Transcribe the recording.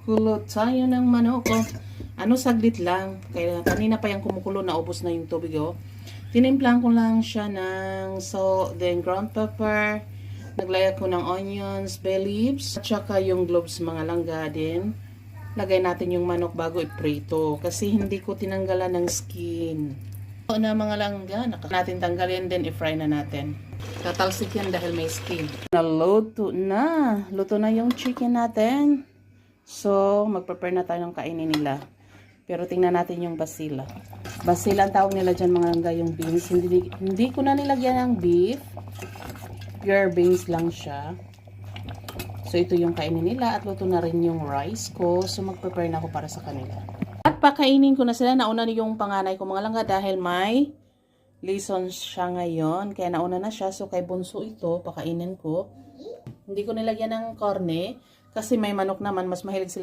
Magkulo tayo ng manok. Oh. Ano, saglit lang. Kaya kanina pa yung kumukulo, naubos na yung tubig. Oh. Tinimplahan ko lang siya ng salt, then ground pepper. Naglagay ko ng onions, bay leaves, at saka yung cloves, mga langga din. Lagay natin yung manok bago iprito. Kasi hindi ko tinanggalan ng skin. So, na mga langga, natin tanggalin, then i-fry na natin. Tatalsik yan dahil may skin. Naluto na. Luto na yung chicken natin. So, mag-prepare na tayo ng kainin nila. Pero tingnan natin yung basila. Basila ang tawag nila dyan, mga langga, yung beans. Hindi ko na nilagyan ng beef. Pure beans lang siya. So, ito yung kainin nila. At luto na rin yung rice ko. So, mag-prepare na ako para sa kanila. At pakainin ko na sila. Nauna na yung panganay ko, mga langga, dahil may lesson siya ngayon. Kaya nauna na siya. So, kay bunso ito, pakainin ko. Hindi ko nilagyan ng karne. Kasi may manok naman, mas mahilig sila